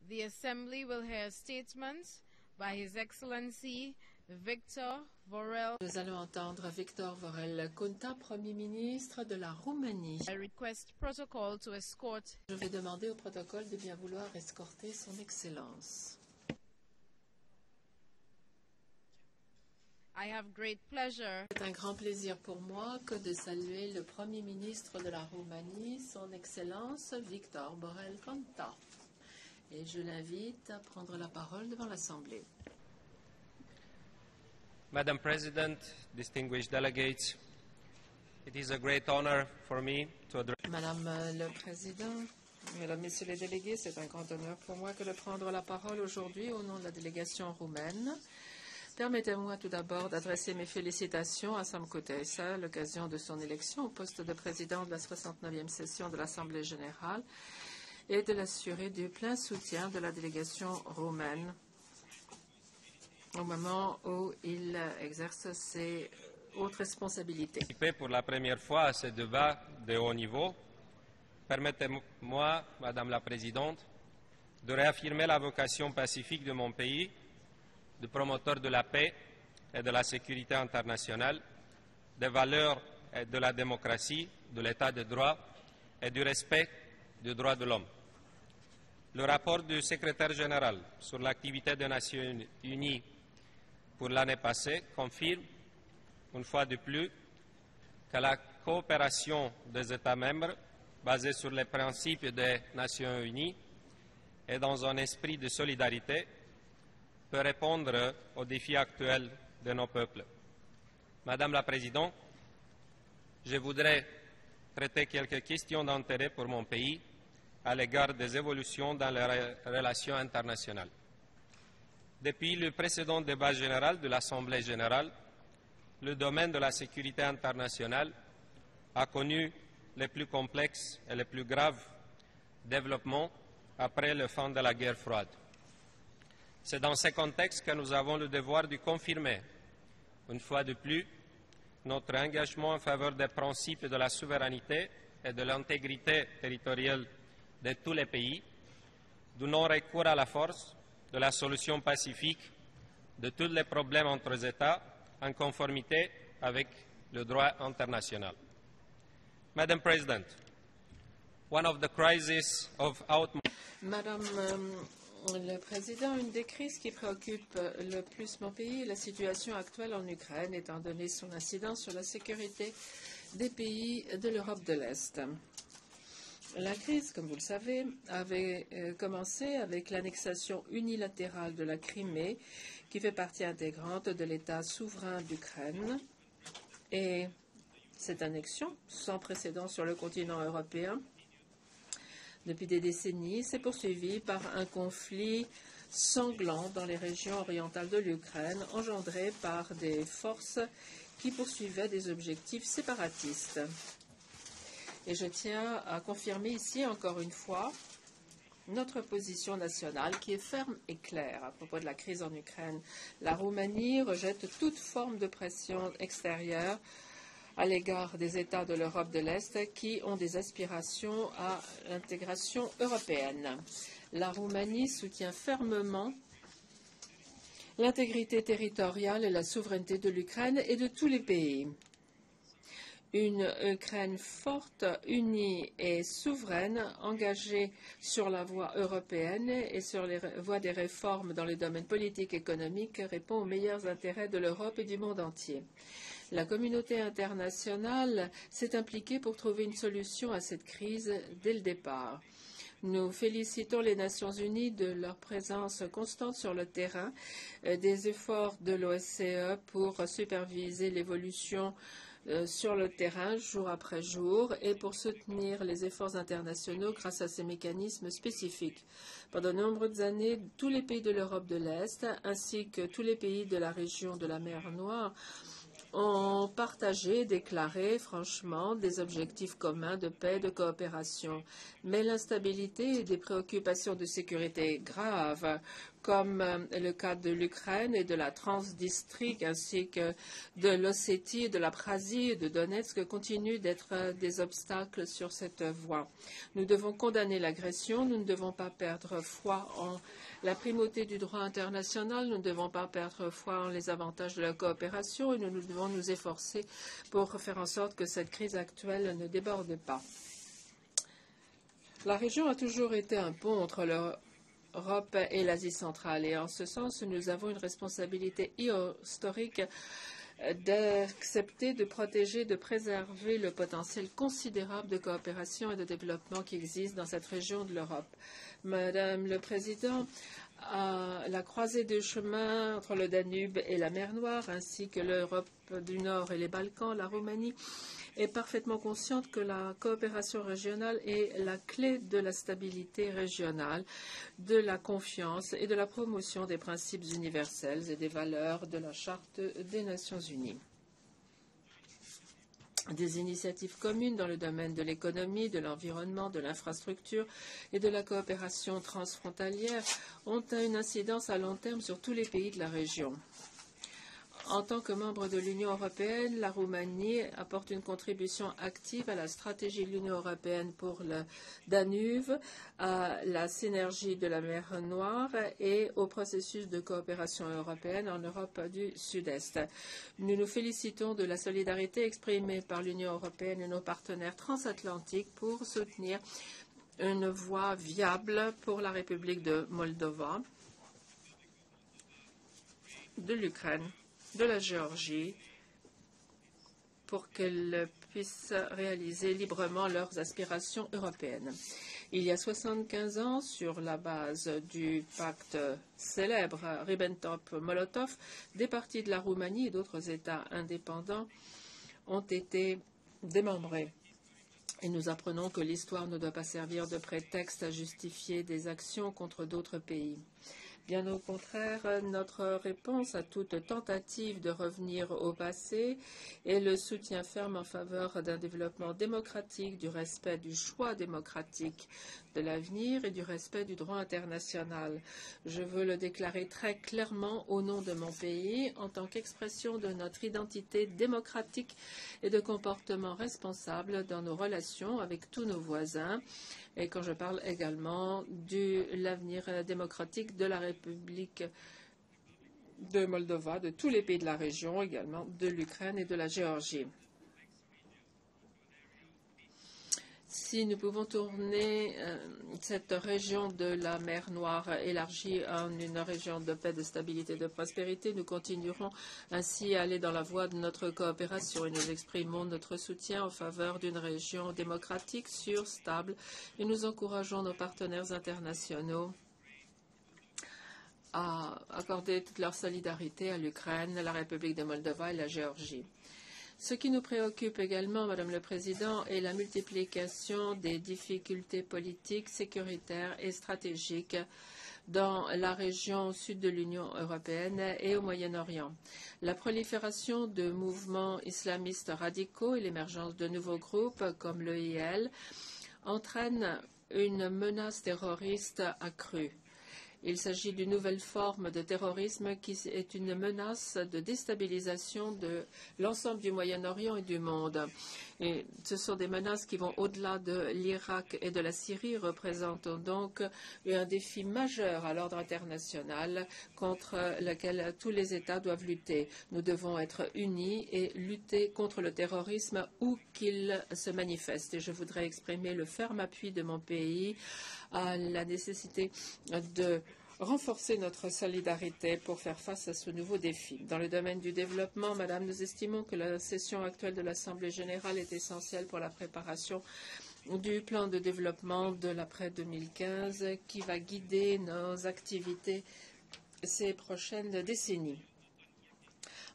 The Assembly will hear statements by His Excellency Victor Vorel. Nous allons entendre Victor Vorel Kunta, Premier ministre de la Roumanie. I request protocol to escort. Je vais demander au protocole de bien vouloir escorter son Excellence. I have great pleasure. C'est un grand plaisir pour moi que de saluer le Premier ministre de la Roumanie, son Excellence Victor Vorel Kunta. Et je l'invite à prendre la parole devant l'Assemblée. Madam President, distinguished delegates, it is a great honor for me to address. Madame le Président, Mesdames, Messieurs les délégués, c'est un grand honneur pour moi que de prendre la parole aujourd'hui au nom de la délégation roumaine. Permettez-moi tout d'abord d'adresser mes félicitations à Sam Kutaisa à l'occasion de son élection au poste de président de la 69e session de l'Assemblée générale et de l'assurer du plein soutien de la délégation roumaine au moment où il exerce ses hautes responsabilités. Pour la première fois à ce débat de haut niveau, permettez-moi, Madame la Présidente, de réaffirmer la vocation pacifique de mon pays, de promoteur de la paix et de la sécurité internationale, des valeurs de la démocratie, de l'état de droit et du respect des droits de l'homme. Le rapport du secrétaire général sur l'activité des Nations unies pour l'année passée confirme, une fois de plus, que la coopération des États membres, basée sur les principes des Nations unies et dans un esprit de solidarité, peut répondre aux défis actuels de nos peuples. Madame la Présidente, je voudrais traiter quelques questions d'intérêt pour mon pays à l'égard des évolutions dans les relations internationales. Depuis le précédent débat général de l'Assemblée générale, le domaine de la sécurité internationale a connu les plus complexes et les plus graves développements après la fin de la guerre froide. C'est dans ce contexte que nous avons le devoir de confirmer, une fois de plus, notre engagement en faveur des principes de la souveraineté et de l'intégrité territoriale de tous les pays, du non-recours à la force, de la solution pacifique de tous les problèmes entre les États en conformité avec le droit international. Madam President, one of the crises of Madame le Président, une des crises qui préoccupe le plus mon pays est la situation actuelle en Ukraine, étant donné son incidence sur la sécurité des pays de l'Europe de l'Est. La crise, comme vous le savez, avait commencé avec l'annexation unilatérale de la Crimée, qui fait partie intégrante de l'État souverain d'Ukraine. Et cette annexion, sans précédent sur le continent européen, depuis des décennies, s'est poursuivie par un conflit sanglant dans les régions orientales de l'Ukraine, engendré par des forces qui poursuivaient des objectifs séparatistes. Et je tiens à confirmer ici, encore une fois, notre position nationale qui est ferme et claire à propos de la crise en Ukraine. La Roumanie rejette toute forme de pression extérieure à l'égard des États de l'Europe de l'Est qui ont des aspirations à l'intégration européenne. La Roumanie soutient fermement l'intégrité territoriale et la souveraineté de l'Ukraine et de tous les pays. Une Ukraine forte, unie et souveraine, engagée sur la voie européenne et sur les voies des réformes dans les domaines politiques et économiques, répond aux meilleurs intérêts de l'Europe et du monde entier. La communauté internationale s'est impliquée pour trouver une solution à cette crise dès le départ. Nous félicitons les Nations unies de leur présence constante sur le terrain, des efforts de l'OSCE pour superviser l'évolution sur le terrain jour après jour et pour soutenir les efforts internationaux grâce à ces mécanismes spécifiques. Pendant de nombreuses années, tous les pays de l'Europe de l'Est ainsi que tous les pays de la région de la mer Noire ont partagé et déclaré franchement des objectifs communs de paix et de coopération. Mais l'instabilité et des préoccupations de sécurité graves comme le cas de l'Ukraine et de la Transnistrie, ainsi que de l'Ossétie, de l'Abkhazie et de Donetsk, continuent d'être des obstacles sur cette voie. Nous devons condamner l'agression, nous ne devons pas perdre foi en la primauté du droit international, nous ne devons pas perdre foi en les avantages de la coopération et nous devons nous efforcer pour faire en sorte que cette crise actuelle ne déborde pas. La région a toujours été un pont entre l'Europe et l'Asie centrale et en ce sens, nous avons une responsabilité historique d'accepter, de protéger, de préserver le potentiel considérable de coopération et de développement qui existe dans cette région de l'Europe. Madame le Président, à la croisée des chemins entre le Danube et la mer Noire, ainsi que l'Europe du Nord et les Balkans, la Roumanie est parfaitement consciente que la coopération régionale est la clé de la stabilité régionale, de la confiance et de la promotion des principes universels et des valeurs de la Charte des Nations Unies. Des initiatives communes dans le domaine de l'économie, de l'environnement, de l'infrastructure et de la coopération transfrontalière ont une incidence à long terme sur tous les pays de la région. En tant que membre de l'Union européenne, la Roumanie apporte une contribution active à la stratégie de l'Union européenne pour le Danube, à la synergie de la mer Noire et au processus de coopération européenne en Europe du Sud-Est. Nous nous félicitons de la solidarité exprimée par l'Union européenne et nos partenaires transatlantiques pour soutenir une voie viable pour la République de Moldova, de l'Ukraine, de la Géorgie, pour qu'elles puissent réaliser librement leurs aspirations européennes. Il y a 75 ans, sur la base du pacte célèbre Ribbentrop-Molotov, des partis de la Roumanie et d'autres États indépendants ont été démembrés. Et nous apprenons que l'histoire ne doit pas servir de prétexte à justifier des actions contre d'autres pays. Bien au contraire, notre réponse à toute tentative de revenir au passé est le soutien ferme en faveur d'un développement démocratique, du respect du choix démocratique de l'avenir et du respect du droit international. Je veux le déclarer très clairement au nom de mon pays en tant qu'expression de notre identité démocratique et de comportement responsable dans nos relations avec tous nos voisins. Et quand je parle également de l'avenir démocratique de la République de Moldova, de tous les pays de la région, également de l'Ukraine et de la Géorgie. Si nous pouvons tourner cette région de la mer Noire élargie en une région de paix, de stabilité, de prospérité, nous continuerons ainsi à aller dans la voie de notre coopération et nous exprimons notre soutien en faveur d'une région démocratique, sûre, stable et nous encourageons nos partenaires internationaux à accorder toute leur solidarité à l'Ukraine, la République de Moldova et la Géorgie. Ce qui nous préoccupe également, Madame le Président, est la multiplication des difficultés politiques, sécuritaires et stratégiques dans la région sud de l'Union européenne et au Moyen-Orient. La prolifération de mouvements islamistes radicaux et l'émergence de nouveaux groupes comme l'EIL entraînent une menace terroriste accrue. Il s'agit d'une nouvelle forme de terrorisme qui est une menace de déstabilisation de l'ensemble du Moyen-Orient et du monde. Et ce sont des menaces qui vont au-delà de l'Irak et de la Syrie, représentant donc un défi majeur à l'ordre international contre lequel tous les États doivent lutter. Nous devons être unis et lutter contre le terrorisme où qu'il se manifeste. Et je voudrais exprimer le ferme appui de mon pays à la nécessité de renforcer notre solidarité pour faire face à ce nouveau défi. Dans le domaine du développement, Madame, nous estimons que la session actuelle de l'Assemblée générale est essentielle pour la préparation du plan de développement de l'après 2015 qui va guider nos activités ces prochaines décennies.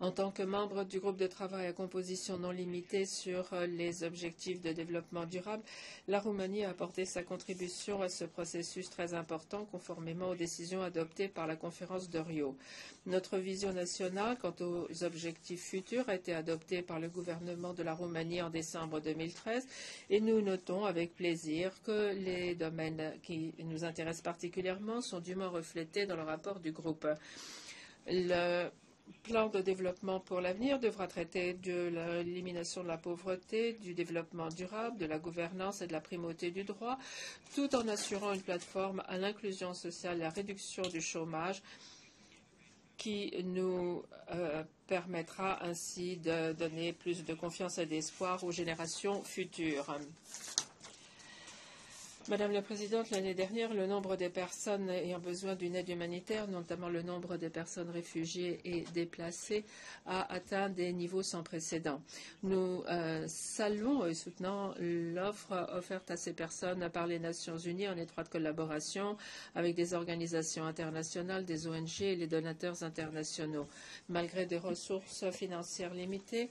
En tant que membre du groupe de travail à composition non limitée sur les objectifs de développement durable, la Roumanie a apporté sa contribution à ce processus très important conformément aux décisions adoptées par la conférence de Rio. Notre vision nationale quant aux objectifs futurs a été adoptée par le gouvernement de la Roumanie en décembre 2013 et nous notons avec plaisir que les domaines qui nous intéressent particulièrement sont dûment reflétés dans le rapport du groupe. Le plan de développement pour l'avenir devra traiter de l'élimination de la pauvreté, du développement durable, de la gouvernance et de la primauté du droit, tout en assurant une plateforme à l'inclusion sociale et la réduction du chômage qui nous permettra ainsi de donner plus de confiance et d'espoir aux générations futures. Madame la Présidente, l'année dernière, le nombre des personnes ayant besoin d'une aide humanitaire, notamment le nombre des personnes réfugiées et déplacées, a atteint des niveaux sans précédent. Nous saluons et soutenons l'offre offerte à ces personnes par les Nations Unies en étroite collaboration avec des organisations internationales, des ONG et les donateurs internationaux. Malgré des ressources financières limitées,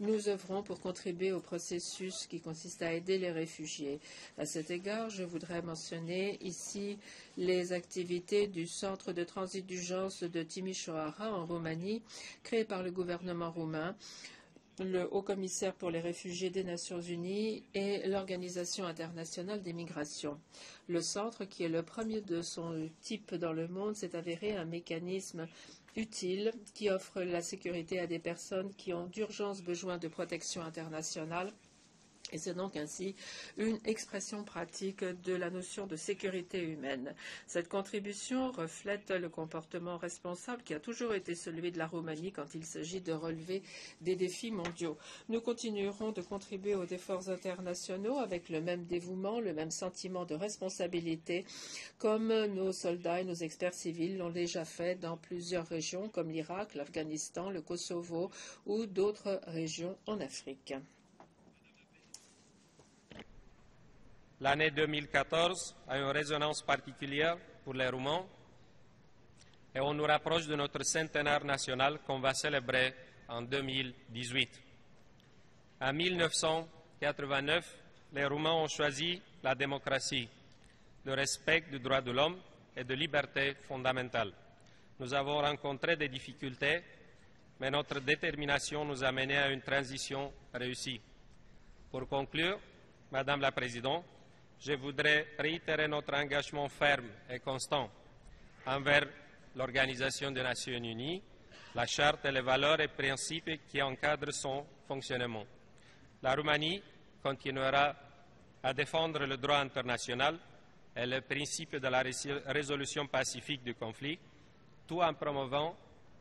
nous œuvrons pour contribuer au processus qui consiste à aider les réfugiés. À cet égard, je voudrais mentionner ici les activités du Centre de transit d'urgence de Timișoara en Roumanie, créé par le gouvernement roumain, le Haut-Commissaire pour les réfugiés des Nations Unies et l'Organisation internationale des migrations. Le centre, qui est le premier de son type dans le monde, s'est avéré un mécanisme utile qui offre la sécurité à des personnes qui ont d'urgence besoin de protection internationale. Et c'est donc ainsi une expression pratique de la notion de sécurité humaine. Cette contribution reflète le comportement responsable qui a toujours été celui de la Roumanie quand il s'agit de relever des défis mondiaux. Nous continuerons de contribuer aux efforts internationaux avec le même dévouement, le même sentiment de responsabilité, comme nos soldats et nos experts civils l'ont déjà fait dans plusieurs régions comme l'Irak, l'Afghanistan, le Kosovo ou d'autres régions en Afrique. L'année 2014 a une résonance particulière pour les Roumains et on nous rapproche de notre centenaire national qu'on va célébrer en 2018. En 1989, les Roumains ont choisi la démocratie, le respect des droits de l'homme et des libertés fondamentales. Nous avons rencontré des difficultés, mais notre détermination nous a menés à une transition réussie. Pour conclure, Madame la Présidente, je voudrais réitérer notre engagement ferme et constant envers l'Organisation des Nations Unies, la Charte et les valeurs et principes qui encadrent son fonctionnement. La Roumanie continuera à défendre le droit international et le principe de la résolution pacifique du conflit, tout en promouvant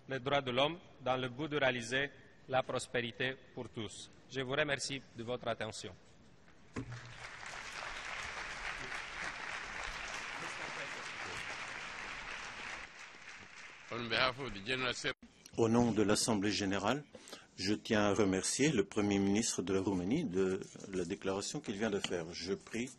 les droits de l'homme dans le but de réaliser la prospérité pour tous. Je vous remercie de votre attention. Au nom de l'Assemblée générale, je tiens à remercier le Premier ministre de la Roumanie de la déclaration qu'il vient de faire. Je prie